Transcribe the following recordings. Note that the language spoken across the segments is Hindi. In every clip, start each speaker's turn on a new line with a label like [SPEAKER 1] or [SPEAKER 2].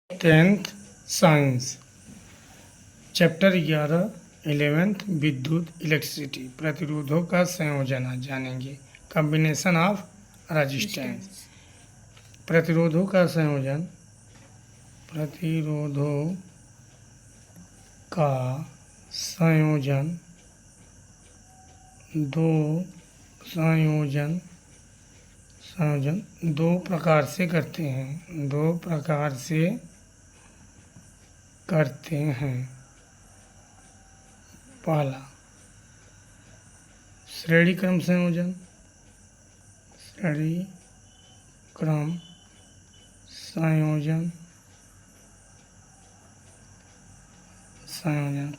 [SPEAKER 1] 10th साइंस चैप्टर 11 11th विद्युत इलेक्ट्रिसिटी प्रतिरोधों का संयोजन आज जानेंगे। कॉम्बिनेशन ऑफ रेजिस्टेंस प्रतिरोधों का संयोजन दो प्रकार से करते हैं। पहला श्रेणी क्रम संयोजन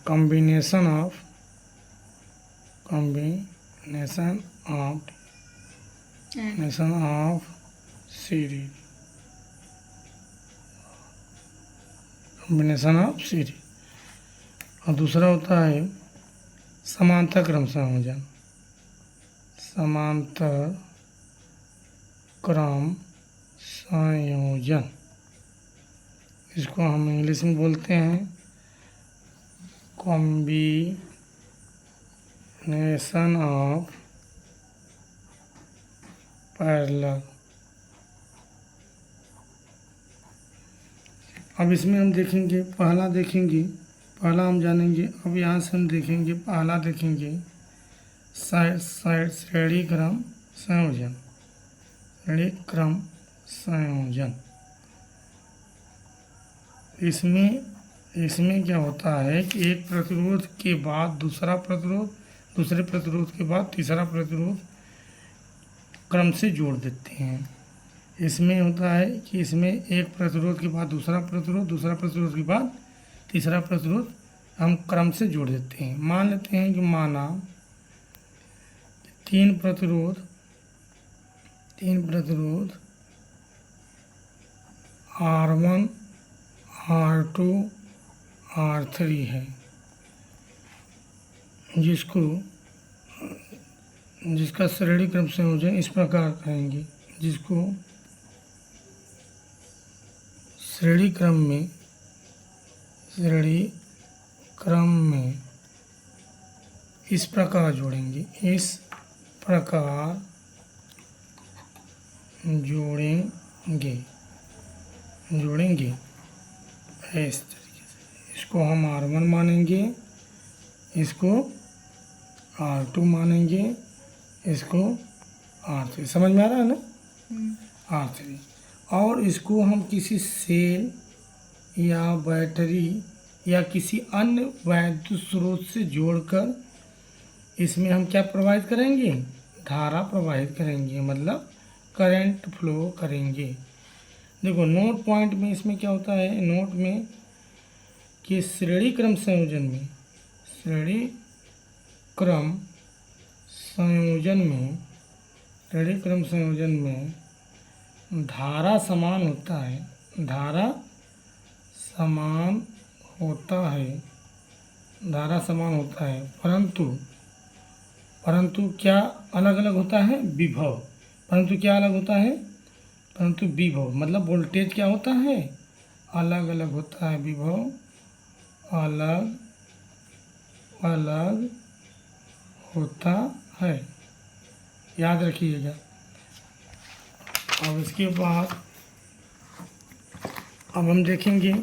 [SPEAKER 1] कॉम्बिनेशन ऑफ सीरीज और दूसरा होता है समांतर क्रम संयोजन इसको हम इंग्लिश में बोलते हैं कॉम्बिनेशन ऑफ पैरेलल। अब इसमें हम देखेंगे पहला हम जानेंगे। अब यहाँ से हम देखेंगे पहला श्रेणी क्रम संयोजन। इसमें क्या होता है कि एक प्रतिरोध के बाद दूसरे प्रतिरोध के बाद तीसरा प्रतिरोध क्रम से जोड़ देते हैं। इसमें होता है कि इसमें एक प्रतिरोध के बाद दूसरा प्रतिरोध के बाद तीसरा प्रतिरोध हम क्रम से जोड़ देते हैं। मान लेते हैं कि तीन प्रतिरोध R1 R2 R3 है, जिसका श्रेणी क्रम संयोजन इस प्रकार करेंगे, जिसको श्रेणी क्रम में इस प्रकार जोड़ेंगे इस तरीके से। इसको हम R1 मानेंगे, इसको R2 मानेंगे, इसको R3। समझ में आ रहा है ना? R3। और इसको हम किसी सेल या बैटरी या किसी अन्य वैद्युत स्रोत से जोड़कर इसमें हम क्या प्रवाहित करेंगे? धारा प्रवाहित करेंगे, मतलब करंट फ्लो करेंगे। देखो नोट पॉइंट में इसमें क्या होता है, नोट में कि श्रेणी क्रम संयोजन में धारा समान होता है, परंतु क्या अलग अलग होता है? विभव। परंतु विभव मतलब वोल्टेज क्या होता है? अलग अलग होता है। विभव अलग होता है, याद रखिएगा। अब इसके बाद अब हम देखेंगे,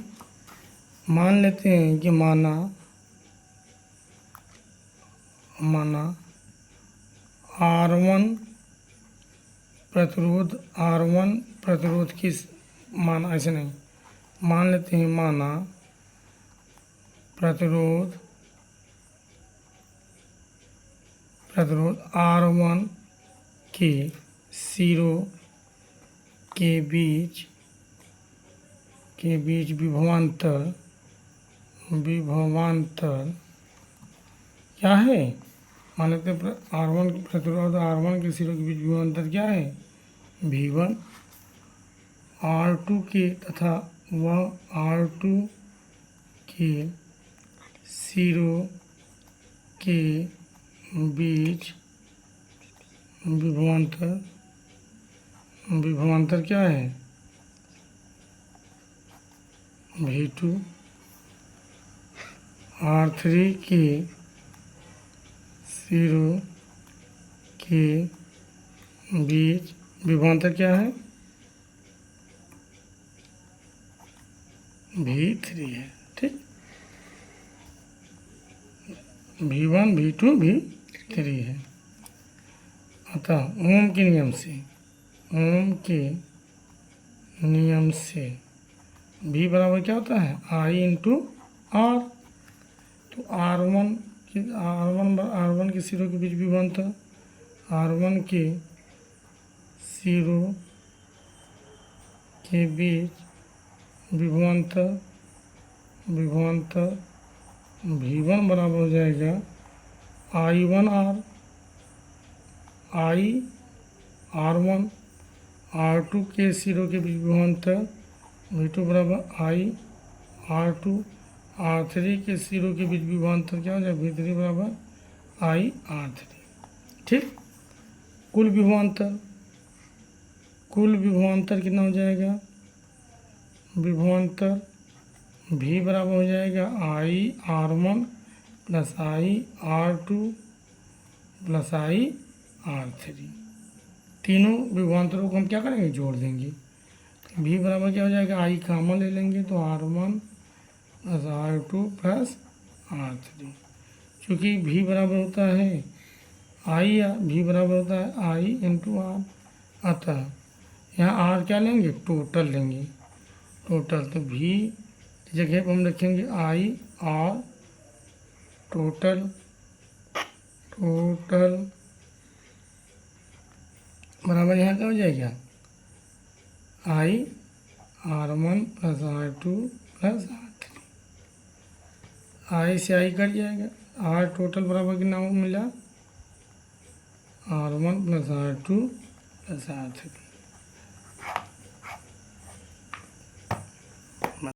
[SPEAKER 1] मान लेते हैं कि माना R1 प्रतिरोध की ऐसे नहीं मान लेते हैं, प्रतिरोध R1 के सिरों के बीच विभवांतर क्या है? मान लेते हैं प्रतिरोध R1 के सिरों के बीच विभवांतर क्या है? V1। R2 के तथा वह R2 के सिरों के बीच विभवांतर क्या है? V2 R3 के सिरों के बीच विभवांतर क्या है? V3 है। ठीक, V1 V2 V3 है। अतः ओम के नियम से V बराबर क्या होता है? I into R। तो R1 के सिरों के बीच विभवांतर, R1 के सिरों के बीच विभवांतर V1 बराबर हो जाएगा I1R, R1। R2 के सिरों के बीच विभवांतर V2 बराबर I R2। R3 के सिरों के बीच विभवांतर क्या हो जाएगा? V3 बराबर IR3। ठीक, कुल विभवांतर कितना हो जाएगा? विभवांतर V बराबर हो जाएगा IR1 plus IR2 plus IR3। तीनों विभवांतरों को हम क्या करेंगे? जोड़ देंगे। V बराबर क्या हो जाएगा? I कॉमन ले लेंगे तो R1 plus R2 plus R3। चूँकि V बराबर होता है V बराबर होता है I इंटू R, अतः यहाँ R क्या लेंगे? टोटल लेंगे। टोटल तो V की जगह पर हम लिखेंगे IR टोटल बराबर यहाँ क्या हो जाएगा? IR1 plus R2 plus R3। I से I कट जाएगा। R टोटल बराबर कितना मिला? R1 plus R2 plus R3।